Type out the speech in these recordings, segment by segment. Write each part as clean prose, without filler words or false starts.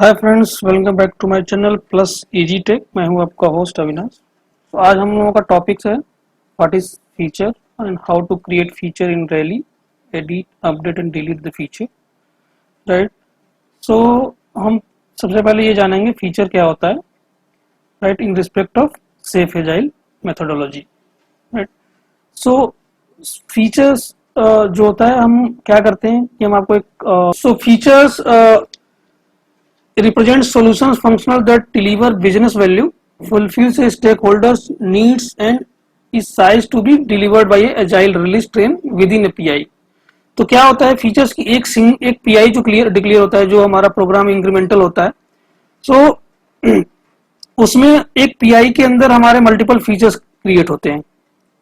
Hi friends, welcome back to my channel plus easy tech. मैं हूं आपका host Avinash. तो आज हम लोगों का टॉपिक है what is feature and how to create feature in Rally, edit, update and delete the feature. Right. So हम सबसे पहले ये जानेंगे फीचर क्या होता है, right, in respect of safe agile methodology. Right. So features जो होता है, हम क्या करते हैं कि हम आपको एक features represents solutions functional that deliver business value, fulfills a stakeholders needs and is sized to be delivered by a agile release train within a PI। तो क्या होता है फीचर्स की एक PI जो डिक्लेयर होता है, जो हमारा प्रोग्राम इंक्रीमेंटल होता है। सो उसमें एक PI के अंदर हमारे मल्टीपल फीचर्स क्रिएट होते हैं,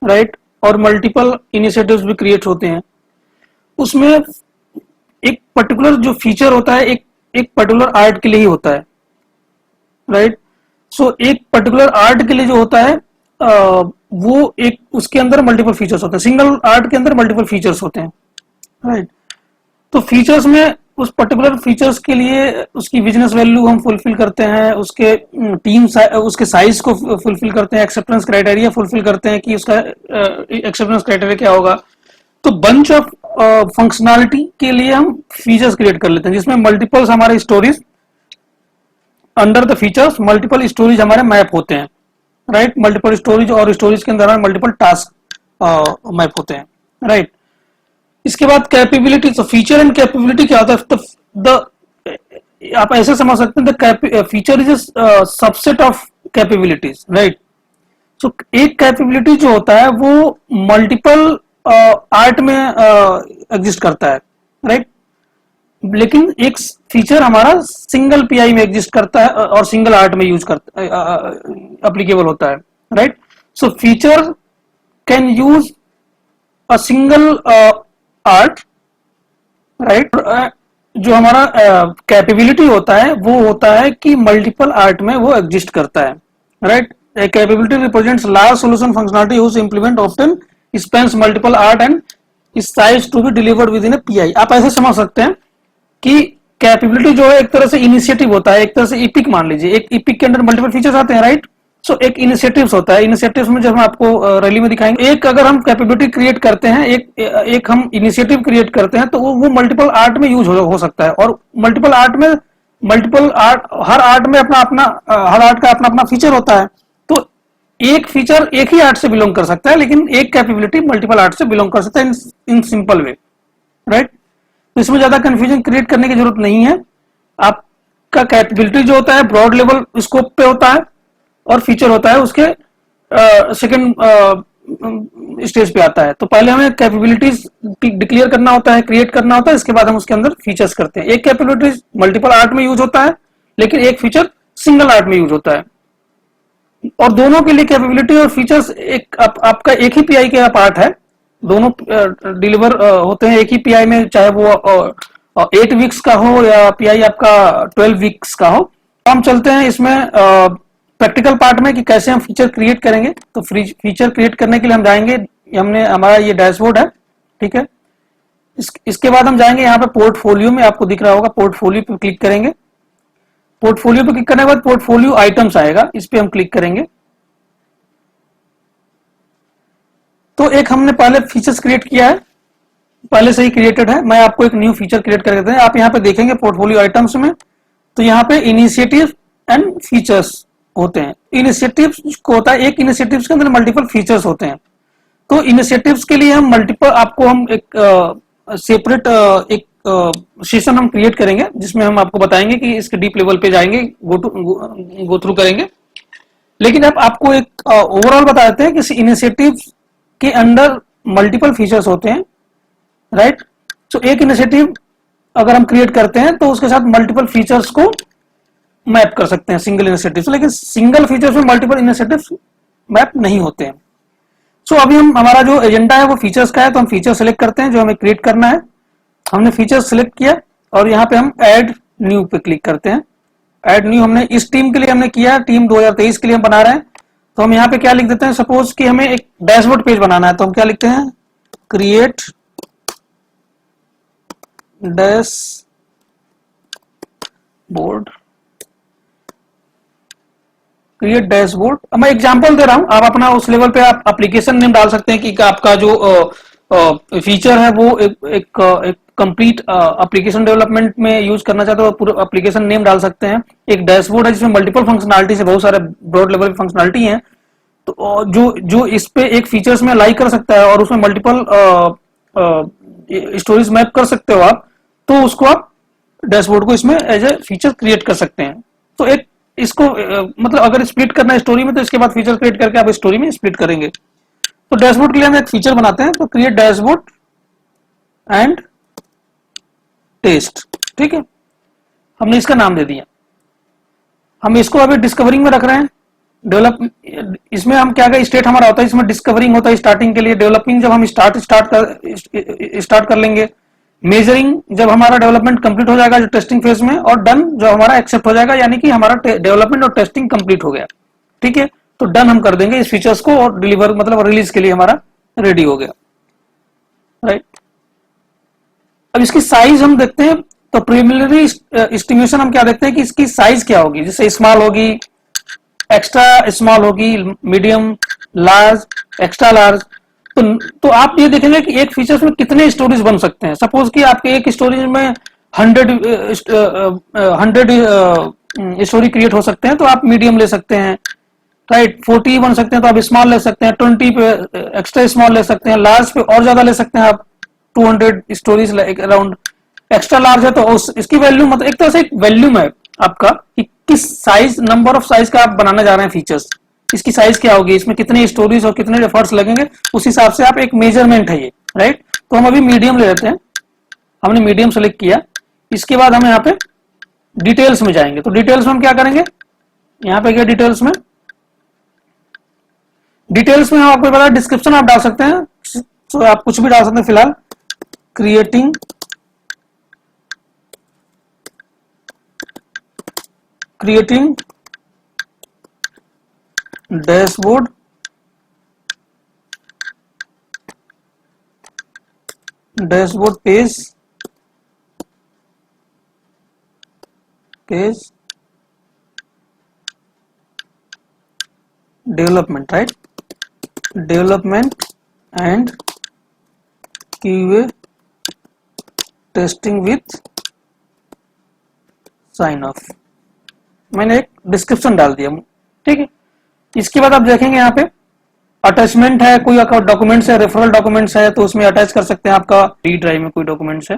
राइट, और मल्टीपल इनिशिएटिव्स भी क्रिएट होते हैं। उसमें एक पर्टिकुलर जो फीचर होता है एक पर्टिकुलर आर्ट के लिए ही होता है, राइट। सो एक पर्टिकुलर आर्ट के लिए जो होता है वो एक उसके अंदर मल्टीपल फीचर्स होते हैं, सिंगल आर्ट के अंदर मल्टीपल फीचर्स होते हैं, राइट। तो फीचर्स में उस पर्टिकुलर फीचर्स के लिए उसकी बिजनेस वैल्यू हम फुलफिल करते हैं, उसके उसके साइज को फुलफिल करते हैं, एक्सेप्टेंस क्राइटेरिया फुलफिल करते हैं कि उसका एक्सेप्टेंस क्राइटेरिया क्या होगा। तो बंच ऑफ फंक्शनैलिटी के लिए हम फीचर्स क्रिएट कर लेते हैं, जिसमें मल्टीपल्स हमारे stories under the features, multiple stories हमारे मैप होते हैं, राइट। मल्टीपल स्टोरीज और स्टोरीज के अंदर मल्टीपल टास्क मैप होते हैं, राइट। इसके बाद कैपेबिलिटी। तो फीचर एंड कैपेबिलिटी क्या होता है? द आप ऐसे समझ सकते हैं, feature is subset of capabilities, right. So एक कैपेबिलिटी जो होता है वो मल्टीपल आर्ट में एग्जिस्ट करता है, राइट। लेकिन एक फीचर हमारा सिंगल पीआई में एग्जिस्ट करता है और सिंगल आर्ट में यूज करता एप्लीकेबल होता है, right. So feature can use a single art, right. जो हमारा कैपेबिलिटी होता है वो होता है कि मल्टीपल आर्ट में वो एग्जिस्ट करता है, right. Capability represents large solution functionality use implement often spans multiple art and is size to be delivered within a PI. आप ऐसे समझ सकते हैं कि कैपेबिलिटी जो है एक तरह से इनिशिएटिव होता है, एक तरह से इपिक मान लीजिए, एक इपिक के अंदर मल्टीपल फीचर्स आते हैं, राइट। सो एक इनिशिएटिव्स होता है, इनिशिएटिव्स में जब हम आपको रैली में दिखाएंगे, एक अगर हम कैपेबिलिटी क्रिएट करते हैं, एक हम इनिशिएटिव क्रिएट करते हैं, तो वो मल्टीपल आर्ट में यूज हो सकता है। और मल्टीपल आर्ट में हर आर्ट में हर आर्ट का अपना अपना फीचर होता है। तो एक फीचर एक ही आर्ट से बिलोंग कर सकता है, लेकिन एक कैपेबिलिटी मल्टीपल आर्ट से बिलोंग कर सकता है इन सिंपल वे, राइट। तो इसमें ज्यादा कंफ्यूजन क्रिएट करने की जरूरत नहीं है। आपका कैपेबिलिटी जो होता है ब्रॉड लेवल स्कोप पे होता है और फीचर होता है उसके सेकंड स्टेज पे आता है। तो पहले हमें कैपेबिलिटीज डिक्लेयर करना होता है, क्रिएट करना होता है, इसके बाद हम उसके अंदर फीचर्स करते हैं। एक कैपेबिलिटी मल्टीपल आर्ट में यूज होता है, लेकिन एक फीचर सिंगल आर्ट में यूज होता है। और दोनों के लिए कैपेबिलिटी और फीचर्स आपका एक ही पीआई का पार्ट है, दोनों डिलीवर होते हैं एक ही पीआई में, चाहे वो 8 वीक्स का हो या पीआई आपका 12 वीक्स का हो। हम चलते हैं इसमें प्रैक्टिकल पार्ट में कि कैसे हम फीचर क्रिएट करेंगे। तो फीचर क्रिएट करने के लिए हम जाएंगे, हमारा ये डैशबोर्ड है, ठीक है। इसके बाद हम जाएंगे यहाँ पे पोर्टफोलियो में, आपको दिख रहा होगा, पोर्टफोलियो पे क्लिक करेंगे। पोर्टफोलियो पे क्लिक करने के बाद पोर्टफोलियो आइटम्स आएगा, इस पे हम क्लिक करेंगे। तो एक हमने पहले फीचर्स क्रिएट किया है, पहले से ही क्रिएटेड है। मैं आपको एक न्यू फीचर क्रिएट कर देते हैं। आप यहाँ पे देखेंगे पोर्टफोलियो आइटम्स में, तो यहाँ पे इनिशिएटिव एंड फीचर्स होते हैं। इनिशिएटिव्स को होता है, एक इनिशिएटिव्स के अंदर मल्टीपल फीचर्स होते हैं। तो इनिशिएटिव्स के लिए हम एक सेपरेट एक सेशन हम क्रिएट करेंगे, जिसमें हम आपको बताएंगे कि इसके डीप लेवल पे जाएंगे, गो थ्रू करेंगे। लेकिन अब आपको एक ओवरऑल बता देते हैं कि इनिशिएटिव के अंदर मल्टीपल फीचर्स होते हैं, राइट। सो एक इनिशिएटिव अगर हम क्रिएट करते हैं तो उसके साथ मल्टीपल फीचर्स को मैप कर सकते हैं सिंगल इनिशिएटिव से, लेकिन सिंगल फीचर्स में मल्टीपल इनिशिएटिव्स मैप नहीं होते हैं। सो अभी हमारा जो एजेंडा है वो फीचर्स का है, तो हम फीचर सेलेक्ट करते हैं जो हमें क्रिएट करना है। हमने फीचर सेलेक्ट किया और यहाँ पे हम ऐड न्यू पे क्लिक करते हैं। ऐड न्यू हमने इस टीम के लिए हमने किया, टीम 2023 के लिए हम बना रहे हैं। तो हम यहाँ पे क्या लिख देते हैं, सपोज कि हमें एक डैशबोर्ड पेज बनाना है, तो हम क्या लिखते हैं, क्रिएट डैशबोर्ड क्रिएट डैशबोर्ड। अब मैं एग्जांपल दे रहा हूं, आप अपना उस लेवल पे आप एप्लीकेशन नेम डाल सकते हैं कि आपका जो फीचर है वो एक कंप्लीट एप्लीकेशन डेवलपमेंट में यूज करना चाहते हो, पूरा एप्लीकेशन नेम डाल सकते हैं। एक डैशबोर्ड है जिसमें मल्टीपल फंक्शनलिटी से बहुत सारे ब्रॉड लेवल फंक्शनलिटी हैं, तो जो जो इस पे एक फीचर्स में अलाई कर सकता है और उसमें मल्टीपल स्टोरेज मैप कर सकते हो आप, तो उसको आप डैशबोर्ड को इसमें एज ए फीचर क्रिएट कर सकते हैं। तो एक इसको मतलब अगर स्प्लिट करना है स्टोरी में, तो इसके बाद फीचर क्रिएट करके आप स्टोरी में स्प्लिट करेंगे। तो डैशबोर्ड के लिए हम एक फीचर बनाते हैं, तो क्रिएट डैशबोर्ड एंड टेस्ट, ठीक है, हमने इसका नाम दे दिया। हम इसको अभी डिस्कवरिंग में रख रहे हैं। डेवलप इसमें हम क्या क्या स्टेट हमारा होता है, इसमें डिस्कवरिंग होता है स्टार्टिंग के लिए, डेवलपिंग जब हम स्टार्ट कर लेंगे, मेजरिंग जब हमारा डेवलपमेंट कंप्लीट हो जाएगा जो टेस्टिंग फेज में, और डन जो हमारा एक्सेप्ट हो जाएगा, यानी कि हमारा डेवलपमेंट और टेस्टिंग कंप्लीट हो गया, ठीक है। तो डन हम कर देंगे इस फीचर्स को और डिलीवर मतलब रिलीज के लिए हमारा रेडी हो गया, राइट। अब इसकी साइज हम देखते हैं, तो प्रीलिमिनरी एस्टिमेशन हम क्या देखते हैं कि इसकी साइज क्या होगी, जैसे स्मॉल होगी, एक्स्ट्रा स्मॉल होगी, मीडियम, लार्ज, एक्स्ट्रा लार्ज। तो आप ये देखेंगे कि एक फीचर्स में कितने स्टोरेज बन सकते हैं। सपोज कि आपके एक स्टोरेज में 100 स्टोरी क्रिएट हो सकते हैं, तो आप मीडियम ले सकते हैं, राइट। 40 बन सकते हैं तो आप स्मॉल ले सकते हैं, 20 पे एक्स्ट्रा स्मॉल ले सकते हैं, लार्ज पे और ज्यादा ले सकते हैं आप, 200 स्टोरीज अराउंड। एक्स्ट्रा लार्ज है तो इसकी वैल्यू मतलब एक तरह से एक वैल्यूम है आपका कि किस साइज, नंबर ऑफ साइज का आप बनाना जा रहे हैं फीचर्स, इसकी साइज क्या होगी, इसमें कितने स्टोरीज और कितने एफर्ट्स लगेंगे, उस हिसाब से आप एक मेजरमेंट है ये, राइट। तो हम अभी मीडियम ले लेते हैं, हमने मीडियम सेलेक्ट किया। इसके बाद हम यहाँ पे डिटेल्स में जाएंगे, तो डिटेल्स में हम क्या करेंगे, यहाँ पे गया डिटेल्स में हम आपको पता डिस्क्रिप्शन आप डाल सकते हैं, तो आप कुछ भी डाल सकते हैं फिलहाल, creating dashboard page development, right, development and QA testing with sign off. मैंने एक डिस्क्रिप्शन डाल दिया, ठीक है। इसके बाद आप देखेंगे यहाँ पे अटैचमेंट है, कोई डॉक्यूमेंट्स है, रेफरल डॉक्यूमेंट्स है, तो उसमें अटैच कर सकते हैं। आपका डी ड्राइव में कोई डॉक्यूमेंट्स है,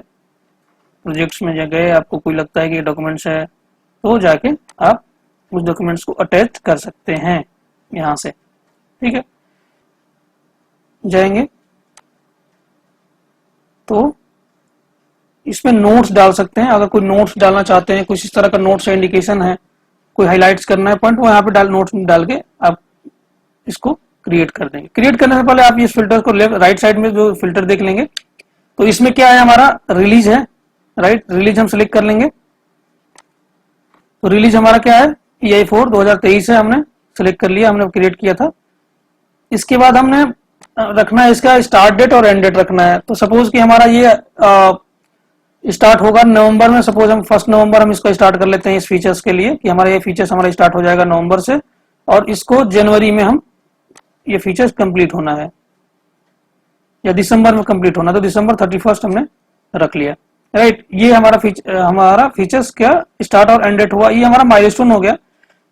प्रोजेक्ट्स में गए, आपको कोई लगता है कि डॉक्यूमेंट्स है, तो जाके आप उस डॉक्यूमेंट्स को अटैच कर सकते हैं यहाँ से, ठीक है। जाएंगे तो इसमें नोट्स डाल सकते हैं, अगर कोई नोट्स डालना चाहते हैं, कुछ इस तरह का नोट्स है, इंडिकेशन है, कोई हाइलाइट्स करना है पॉइंट, वो यहाँ पे नोट्स डाल के आप इसको क्रिएट कर देंगे। क्रिएट करने से पहले आप इस फिल्टर को राइट साइड में जो फिल्टर देख लेंगे, तो इसमें क्या है, हमारा रिलीज है, राइट। रिलीज हम सिलेक्ट कर लेंगे, तो रिलीज हमारा क्या है, PI4 2023 है, हमने सिलेक्ट कर लिया, हमने क्रिएट किया था। इसके बाद हमने रखना है इसका स्टार्ट डेट और एंड डेट रखना है। तो सपोज कि हमारा ये स्टार्ट होगा नवंबर में, सपोज हम 1 नवंबर हम इसको स्टार्ट कर लेते हैं इस फीचर्स के लिए, कि हमारा ये फीचर्स हमारा स्टार्ट हो जाएगा नवंबर से, और इसको जनवरी में हम ये फीचर्स कंप्लीट होना है, या दिसंबर में कंप्लीट होना, तो दिसंबर 31 हमने रख लिया, राइट। ये हमारा फीचर्स क्या स्टार्ट और एंड डेट हुआ, ये हमारा माइलस्टोन हो गया।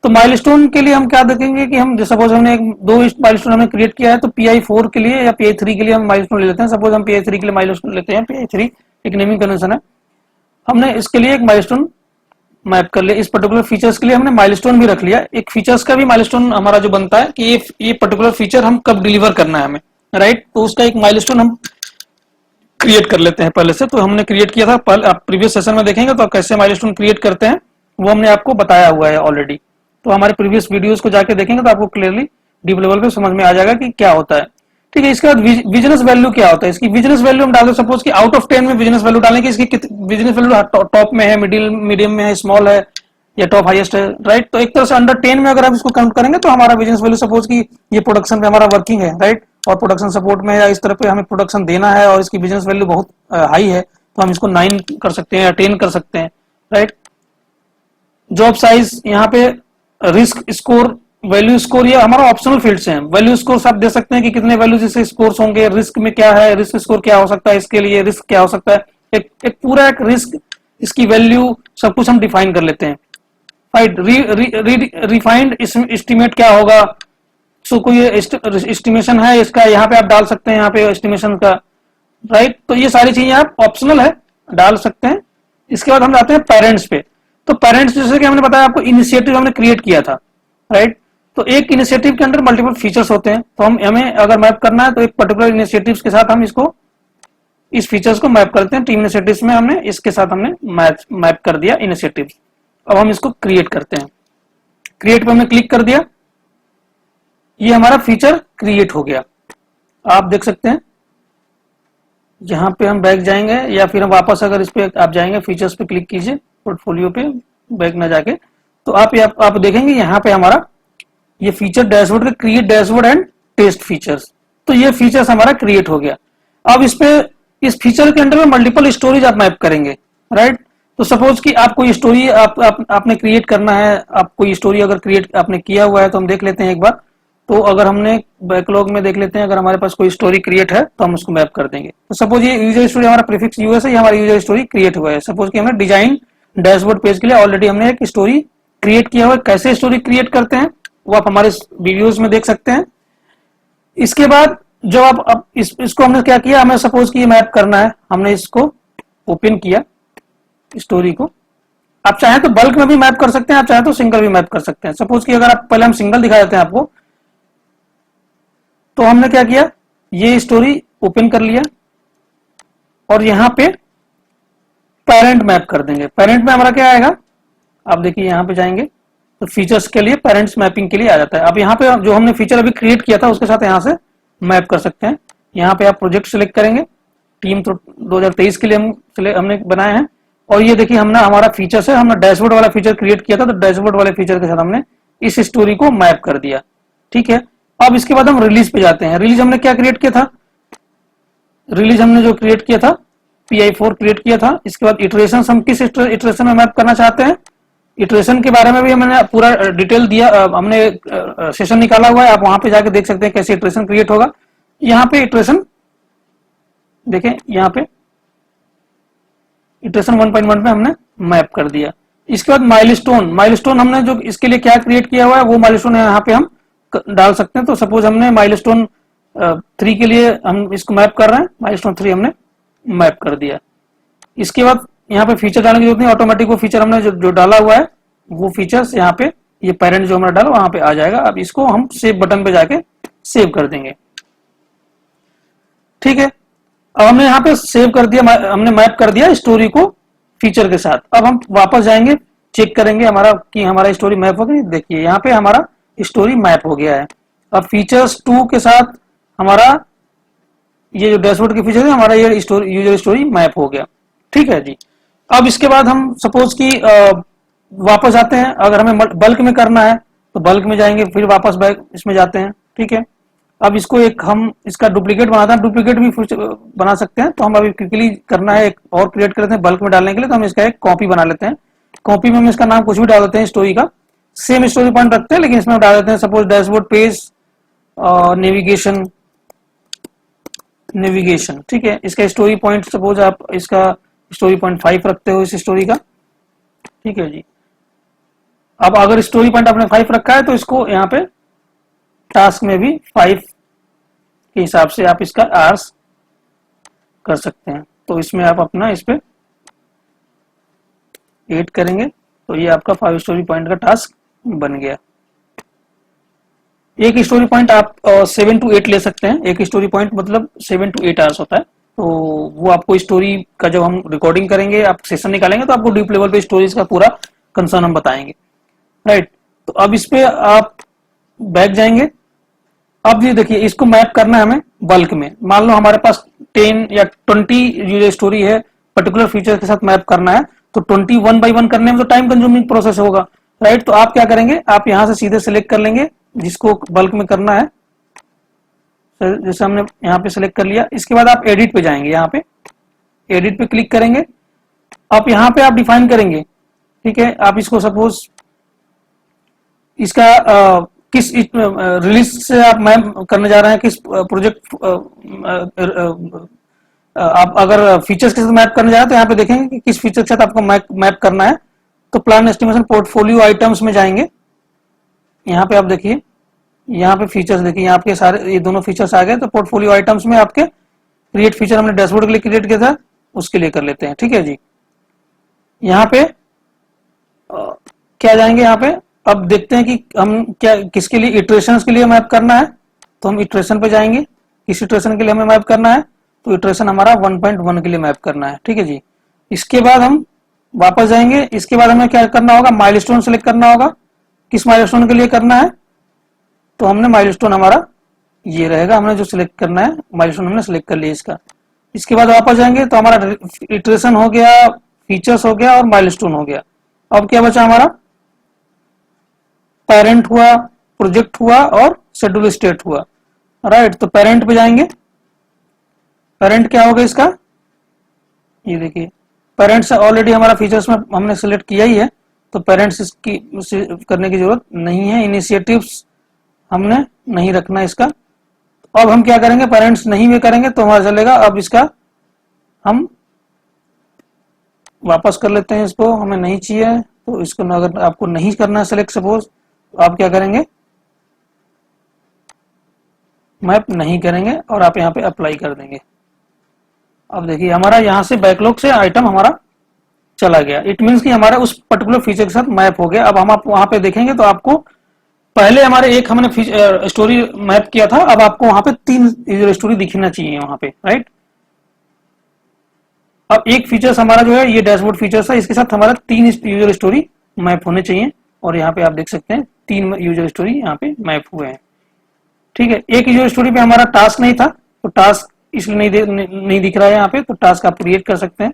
तो माइलस्टोन के लिए हम क्या देखेंगे कि हम सपोज हमने 2 माइलस्टोन हमने क्रिएट किया है, तो PI4 के लिए या PI3 के लिए हम माइलस्टोन ले लेते हैं। सपोज हम PI3 के लिए माइलस्टोन लेते हैं, PI3 एक नेमिंग कन्वेंशन है, हमने इसके लिए एक माइलस्टोन मैप कर लिया। इस पर्टिकुलर फीचर्स के लिए हमने माइलस्टोन भी रख लिया, एक फीचर्स का भी माइलस्टोन हमारा जो बनता है कि ये पर्टिकुलर फीचर हम कब डिलीवर करना है हमें, राइट। तो उसका एक माइलस्टोन हम क्रिएट कर लेते हैं पहले से। तो हमने क्रिएट किया था, आप प्रीवियस सेशन में देखेंगे तो कैसे माइलस्टोन क्रिएट करते हैं वो हमने आपको बताया हुआ है ऑलरेडी। तो हमारे प्रीवियस वीडियोस को जाके देखेंगे तो आपको क्लियरली डीप लेवल पे समझ में आ जाएगा कि क्या होता है, ठीक है। इसके बाद बिजनेस वैल्यू क्या होता है, इसकी बिजनेस वैल्यू हम डालते हैं, सपोज कि आउट ऑफ 10 में बिजनेस वैल्यू डालेंगे, इसकी बिजनेस वैल्यू टॉप में है, मीडियम में है, स्मॉल है, या टॉप हाईएस्ट है, राइट। तो एक तरह से अंडर 10 में अगर आप इसको काउंट करेंगे तो हमारा बिजनेस वैल्यू, सपोज कि ये प्रोडक्शन पे हमारा वर्किंग है, राइट, और प्रोडक्शन सपोर्ट में या इस तरह पे हमें प्रोडक्शन देना है और इसकी बिजनेस वैल्यू बहुत हाई है, तो हम इसको 9 कर सकते हैं या 10 कर सकते हैं, राइट। जॉब साइज यहाँ पे रिस्क स्कोर वैल्यू स्कोर ये हमारा ऑप्शनल फील्ड्स हैं। वैल्यू स्कोर आप दे सकते हैं कि कितने वैल्यूज इससे स्कोर्स होंगे, रिस्क में क्या है, रिस्क स्कोर क्या हो सकता है, इसके लिए रिस्क क्या हो सकता है, एक पूरा एक रिस्क, इसकी वैल्यू सब कुछ हम डिफाइन कर लेते हैं। राइट, रिफाइंड एस्टिमेट क्या होगा, सो कोई एस्टिमेशन है इसका, यहाँ पे आप डाल सकते हैं, यहाँ पे एस्टिमेशन का। राइट, तो ये सारी चीजें आप ऑप्शनल है, डाल सकते हैं। इसके बाद हम जाते हैं पेरेंट्स पे। तो पेरेंट्स जैसे कि हमने बताया आपको, इनिशिएटिव हमने क्रिएट किया था। राइट, तो एक इनिशिएटिव के अंदर मल्टीपल फीचर्स होते हैं, तो हमें अगर मैप करना है तो एक पर्टिकुलर इनिशिएटिव के साथ हम इसको, इस फीचर्स को मैप करते हैं। टीम इनिशिएटिव्स में हमने इसके साथ हमने मैप कर दिया इनिशिएटिव। अब हम इसको क्रिएट करते हैं। क्रिएट पे हमने क्लिक कर दिया, ये हमारा फीचर क्रिएट हो गया। आप देख सकते हैं, यहाँ पे हम बैक जाएंगे या फिर हम वापस अगर इस पे आप जाएंगे, फीचर्स पे क्लिक कीजिए, पोर्टफोलियो पे बैक ना जाके, तो आप देखेंगे यहाँ पे हमारा ये फीचर डैशबोर्ड का create dashboard and test features. तो ये फीचर्स हमारा क्रिएट हो गया। अब इस फीचर के अंदर में मल्टीपल स्टोरीज आप मैप करेंगे। राइट, तो सपोज कि आप कोई स्टोरी आपने क्रिएट करना है, आप कोई स्टोरी अगर क्रिएट आपने किया हुआ है तो हम देख लेते हैं एक बार। तो अगर हमने बैकलॉग में देख लेते हैं, अगर हमारे पास कोई स्टोरी क्रिएट है तो हम उसको मैप कर देंगे। तो सपोज ये यूजर स्टोरी हमारा प्रीफिक्स यूएस है, ये हमारा यूजर स्टोरी क्रिएट हुआ है। सपोज कि हमने डिजाइन डैशबोर्ड पेज के लिए ऑलरेडी हमने एक स्टोरी क्रिएट किया हुआ है। कैसे स्टोरी क्रिएट करते हैं वो आप हमारे वीडियोस में देख सकते हैं। इसके बाद जो आप इसको हमने क्या किया, हमें सपोज कि मैप करना है, हमने इसको ओपन किया स्टोरी को। आप चाहें तो बल्क में भी मैप कर सकते हैं, आप चाहें तो सिंगल भी मैप कर सकते हैं। सपोज कि अगर आप पहले हम सिंगल दिखा देते हैं आपको, तो हमने क्या किया, ये स्टोरी ओपन कर लिया और यहां पे पेरेंट मैप कर देंगे। पेरेंट में हमारा क्या आएगा, आप देखिए यहां पे जाएंगे तो फीचर्स के लिए पेरेंट्स मैपिंग के लिए आ जाता है। अब यहाँ पे जो हमने फीचर अभी क्रिएट किया था उसके साथ यहाँ से मैप कर सकते हैं। यहाँ पे आप प्रोजेक्ट सिलेक्ट करेंगे, टीम तो 2023 के लिए हमने बनाए हैं। और ये देखिए हमने हमारा फीचर्स है, हमने डैशबोर्ड वाला फीचर क्रिएट किया था, तो डैशबोर्ड वाले फीचर के साथ हमने इस स्टोरी को मैप कर दिया। ठीक है, अब इसके बाद हम रिलीज पे जाते हैं। रिलीज हमने क्या क्रिएट किया था, रिलीज हमने जो क्रिएट किया था PI4 क्रिएट किया था। इसके बाद इटरेशन, हम किस इटरेशन में मैप करना चाहते हैं, इटरेशन के बारे में भी हमने पूरा डिटेल दिया, हमने सेशन निकाला हुआ है, आप वहां पे जाके देख सकते हैं कैसे इटरेशन क्रिएट होगा। यहाँ पे इटरेशन देखें, यहाँ पे इटरेशन 1.1 पे हमने मैप कर दिया। इसके बाद माइलस्टोन हमने जो इसके लिए क्या क्रिएट किया हुआ है वो माइलस्टोन यहाँ पे हम डाल सकते हैं। तो सपोज हमने माइलस्टोन 3 के लिए हम इसको मैप कर रहे हैं, माइलस्टोन 3 हमने मैप कर दिया। इसके बाद यहाँ पे फीचर डालने की जरूरत नहीं, ऑटोमेटिक वो फीचर हमने जो डाला हुआ है वो फीचर्स यहाँ पे, ये पेरेंट जो हमने डाला वहां पे आ जाएगा। अब इसको हम सेव बटन पे जाके सेव कर देंगे। ठीक है, अब हमने यहाँ पे सेव कर दिया, हमने मैप कर दिया स्टोरी को फीचर के साथ। अब हम वापस जाएंगे, चेक करेंगे हमारा स्टोरी मैप हो गई। देखिए यहाँ पे हमारा स्टोरी मैप हो गया है। अब फीचर्स 2 के साथ हमारा ये जो डैशबोर्ड के फीचर है, हमारा ये यूजर स्टोरी मैप हो गया। ठीक है जी। अब इसके बाद हम सपोज कि वापस आते हैं, अगर हमें बल्क में करना है तो बल्क में जाएंगे, फिर वापस बैक इसमें जाते हैं। ठीक है, अब इसको हम इसका डुप्लीकेट बनाते हैं, डुप्लीकेट भी बना सकते हैं। तो हम अभी क्विकली करना है, एक और क्रिएट करते हैं बल्क में डालने के लिए, तो हम इसका एक कॉपी बना लेते हैं। कॉपी में हम इसका नाम कुछ भी डाल देते हैं, स्टोरी का सेम स्टोरी पॉइंट रखते हैं, लेकिन इसमें डाल देते हैं सपोज डैशबोर्ड पेज नेविगेशन। ठीक है, इसका स्टोरी पॉइंट सपोज आप इसका स्टोरी पॉइंट 5 रखते हो इस स्टोरी का। ठीक है जी। अब अगर स्टोरी पॉइंट आपने 5 रखा है तो इसको यहाँ पे टास्क में भी 5 के हिसाब से आप इसका आर्स कर सकते हैं। तो इसमें आप अपना इस पे 8 करेंगे तो ये आपका 5 स्टोरी पॉइंट का टास्क बन गया। एक स्टोरी पॉइंट आप 7 to 8 ले सकते हैं। एक स्टोरी पॉइंट मतलब 7 to 8 आवर्स होता है। तो वो आपको स्टोरी का जब हम रिकॉर्डिंग करेंगे, आप सेशन निकालेंगे तो आपको डीप लेवल पे स्टोरीज का पूरा कंसर्न हम बताएंगे। राइट, तो अब इस पे आप बैक जाएंगे। अब ये देखिए, इसको मैप करना है हमें बल्क में। मान लो हमारे पास 10 या 20 यूजर स्टोरी है, पर्टिकुलर फीचर के साथ मैप करना है, तो 20 1 by 1 करने में तो टाइम कंज्यूमिंग प्रोसेस होगा। राइट, तो आप क्या करेंगे, आप यहां से सीधे सिलेक्ट कर लेंगे जिसको बल्क में करना है। जैसे हमने यहाँ पे सिलेक्ट कर लिया, इसके बाद आप एडिट पे जाएंगे, यहाँ पे एडिट पे क्लिक करेंगे। आप यहाँ पे आप डिफाइन करेंगे। ठीक है, आप इसको सपोज इसका किस रिलीज से आप मैप करने जा रहे हैं, किस प्रोजेक्ट आप अगर फीचर्स के साथ मैप करने जा रहे हैं तो यहाँ पे देखेंगे कि किस फीचर के साथ आपको मैप करना है। तो प्लान एस्टिमेशन पोर्टफोलियो आइटम्स में जाएंगे, यहाँ पे आप देखिए, यहाँ पे फीचर्स देखिए, यहाँ आपके सारे ये दोनों फीचर्स आ गए। तो पोर्टफोलियो आइटम्स में आपके क्रिएट फीचर हमने डैशबोर्ड के लिए क्रिएट किया था, उसके लिए कर लेते हैं। ठीक है जी, यहाँ पे क्या जाएंगे, यहाँ पे अब देखते हैं कि हम क्या किसके लिए इटरेशंस के लिए मैप करना है। तो हम इटरेशन पे जाएंगे, किस इटरेशन के लिए हमें मैप करना है, तो इटरेशन हमारा 1.1 के लिए मैप करना है। ठीक है जी, इसके बाद हम वापस जाएंगे। इसके बाद हमें क्या करना होगा, माइलस्टोन सेलेक्ट करना होगा। किस माइलस्टोन के लिए करना है, तो हमने माइलस्टोन हमारा ये रहेगा, हमने जो सिलेक्ट करना है माइलस्टोन हमने सिलेक्ट कर लिया इसका। इसके बाद वापस जाएंगे तो हमारा इटरेशन हो गया, फीचर्स हो गया और माइलस्टोन हो गया। अब क्या बचा हमारा, पेरेंट हुआ, प्रोजेक्ट हुआ और शेड्यूल स्टेट हुआ। राइट, तो पेरेंट पे जाएंगे। पेरेंट क्या होगा इसका, ये देखिए, पेरेंट से ऑलरेडी हमारा फीचर्स में हमने सिलेक्ट किया ही है, तो पेरेंट्स इसकी करने की जरूरत नहीं है। इनिशिएटिव्स हमने नहीं रखना इसका। अब हम क्या करेंगे, पेरेंट्स नहीं भी करेंगे तो हमारा चलेगा। अब इसका हम वापस कर लेते हैं, इसको हमें नहीं चाहिए। तो इसको अगर आपको नहीं करना है सेलेक्ट सपोज, तो आप क्या करेंगे, मैप नहीं करेंगे और आप यहाँ पे अप्लाई कर देंगे। अब देखिए हमारा यहाँ से बैकलॉग से आइटम हमारा चला गया। इट मीन्स कि हमारा उस पर्टिकुलर फीचर के साथ मैप हो गया। अब हम आप वहां पे देखेंगे तो आपको पहले हमारे एक हमने स्टोरी मैप किया था, अब आपको वहां पे 3 यूजर स्टोरी दिखना चाहिए वहां पे। राइट, अब एक फीचर्स हमारा जो है ये डैशबोर्ड फीचर्स है, इसके साथ हमारा 3 यूजर स्टोरी मैप होने चाहिए। और यहाँ पे आप देख सकते हैं 3 यूजर स्टोरी यहाँ पे मैप हुए हैं। ठीक है, एक यूजर स्टोरी पे हमारा टास्क नहीं था, तो टास्क इसलिए नहीं दिख रहा है यहाँ पे। तो टास्क आप क्रिएट कर सकते हैं,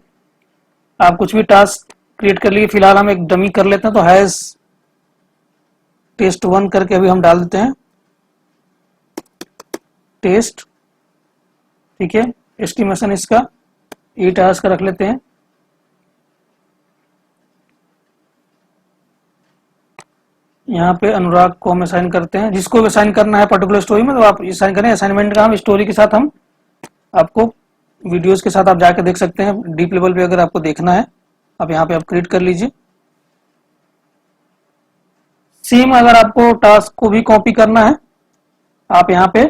आप कुछ भी टास्क क्रिएट कर लिए। फिलहाल हम एक डमी कर लेते हैं, तो हैज टेस्ट 1 करके अभी हम डाल देते हैं टेस्ट। ठीक है, एस्टिमेशन इसका 8 आवर्स का रख लेते हैं। यहाँ पे अनुराग को हम असाइन करते हैं, जिसको भी असाइन करना है पर्टिकुलर स्टोरी में तो आप असाइन करें। असाइनमेंट का हम स्टोरी के साथ हम आपको वीडियोस के साथ आप जाके देख सकते हैं, डीप लेवल पे अगर आपको देखना है। अब यहाँ पे आप क्रिएट कर लीजिए। सेम अगर आपको टास्क को भी कॉपी करना है, आप यहाँ पे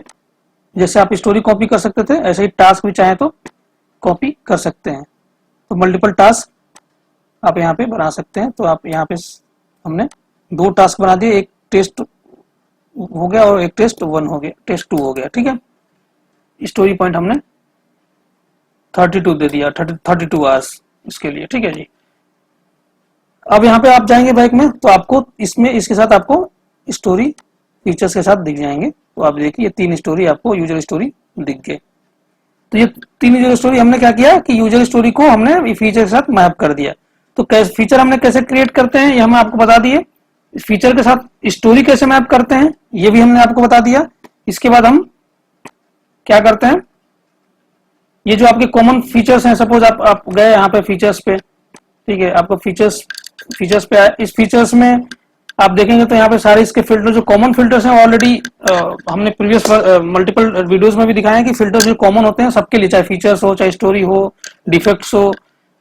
जैसे आप स्टोरी कॉपी कर सकते थे, ऐसे ही टास्क भी चाहे तो कॉपी कर सकते हैं। तो मल्टीपल टास्क आप यहाँ पे बना सकते हैं। तो आप यहाँ पे हमने 2 टास्क बना दिए, एक टेस्ट हो गया और एक टेस्ट 1 हो गया, टेस्ट 2 हो गया। ठीक है, स्टोरी पॉइंट हमने 32 दे दिया, 32 आवर्स इसके लिए। ठीक है जी, अब यहाँ पे आप जाएंगे बैक में तो आपको इसमें इसके साथ आपको स्टोरी फीचर्स के साथ दिख जाएंगे। तो आप देखिए ये 3 स्टोरी आपको यूजर स्टोरी दिख गए। तो ये 3 यूजर स्टोरी हमने क्या किया कि यूजर स्टोरी को हमने फीचर के साथ मैप कर दिया। तो फीचर हमने कैसे क्रिएट करते हैं ये हम आपको बता दिए। फीचर के साथ स्टोरी कैसे मैप करते हैं ये भी हमने आपको बता दिया। इसके बाद हम क्या करते हैं, ये जो आपके कॉमन फीचर्स हैं, सपोज आप गए यहाँ पे फीचर्स पे। ठीक है, आपको फीचर्स पे आए, इस फीचर्स में आप देखेंगे तो यहाँ पे सारे इसके फिल्टर जो कॉमन फिल्टर्स हैं ऑलरेडी हमने प्रीवियस मल्टीपल वीडियोस में भी दिखाया है कि फिल्टर्स जो कॉमन होते हैं सबके लिए, चाहे फीचर्स हो, चाहे स्टोरी हो, डिफेक्ट्स हो,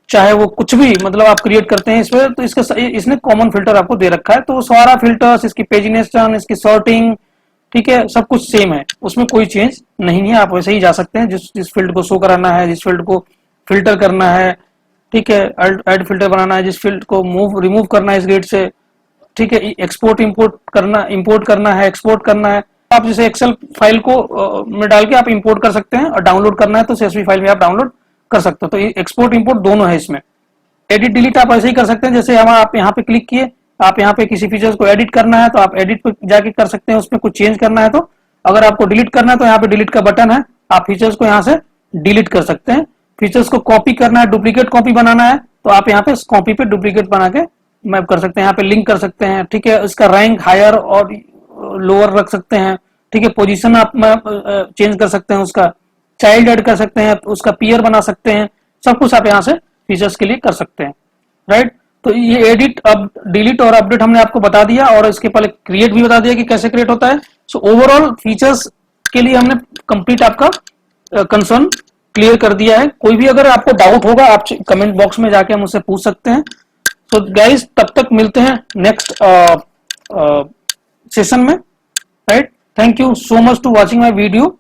चाहे वो कुछ भी मतलब आप क्रिएट करते हैं इस पर, तो इसने कॉमन फिल्टर आपको दे रखा है। तो सारा फिल्टर्स, इसकी पेजिनेशन, इसकी सॉर्टिंग, ठीक है, सब कुछ सेम है, उसमें कोई चेंज नहीं है। आप वैसे ही जा सकते हैं, जिस फील्ड को शो कराना है, जिस फील्ड को फिल्टर करना है, ठीक है, ऐड फिल्टर बनाना है, जिस फील्ड को रिमूव करना है इस ग्रिड से, ठीक है, एक्सपोर्ट इंपोर्ट करना है, एक्सपोर्ट करना है। आप जैसे एक्सेल फाइल को में डाल के आप इंपोर्ट कर सकते हैं, और डाउनलोड करना है तो सीएसवी फाइल में आप डाउनलोड कर सकते हो। तो एक्सपोर्ट इंपोर्ट दोनों है इसमें। एडिट डिलीट आप ऐसे ही कर सकते हैं, जैसे हम आप यहाँ पे क्लिक किए, आप यहाँ पे किसी फीचर्स को एडिट करना है तो आप एडिट पे जाके कर सकते हैं, उसमें कुछ चेंज करना है तो। अगर आपको डिलीट करना है तो यहाँ पे डिलीट का बटन है, आप फीचर्स को यहाँ से डिलीट कर सकते हैं। फीचर्स को कॉपी करना है, डुप्लीकेट कॉपी बनाना है तो आप यहाँ पे कॉपी पे डुप्लीकेट बना के मैप कर सकते हैं, यहाँ पे लिंक कर सकते हैं, ठीक है। इसका रैंक हायर और लोअर रख सकते हैं, ठीक है। पोजीशन आप चेंज कर सकते हैं, उसका चाइल्ड ऐड कर सकते हैं, उसका पीयर बना सकते हैं, सब कुछ आप यहाँ से फीचर्स के लिए कर सकते हैं, राइट। तो ये एडिट, अब डिलीट और अपडेट हमने आपको बता दिया, और इसके पहले क्रिएट भी बता दिया कि कैसे क्रिएट होता है। सो ओवरऑल फीचर्स के लिए हमने कंप्लीट आपका कंसर्न क्लियर कर दिया है। कोई भी अगर आपको डाउट होगा आप कमेंट बॉक्स में जाके हम उससे पूछ सकते हैं। सो गाइस, तब तक मिलते हैं नेक्स्ट सेशन में, right? Thank you so much to watching my video.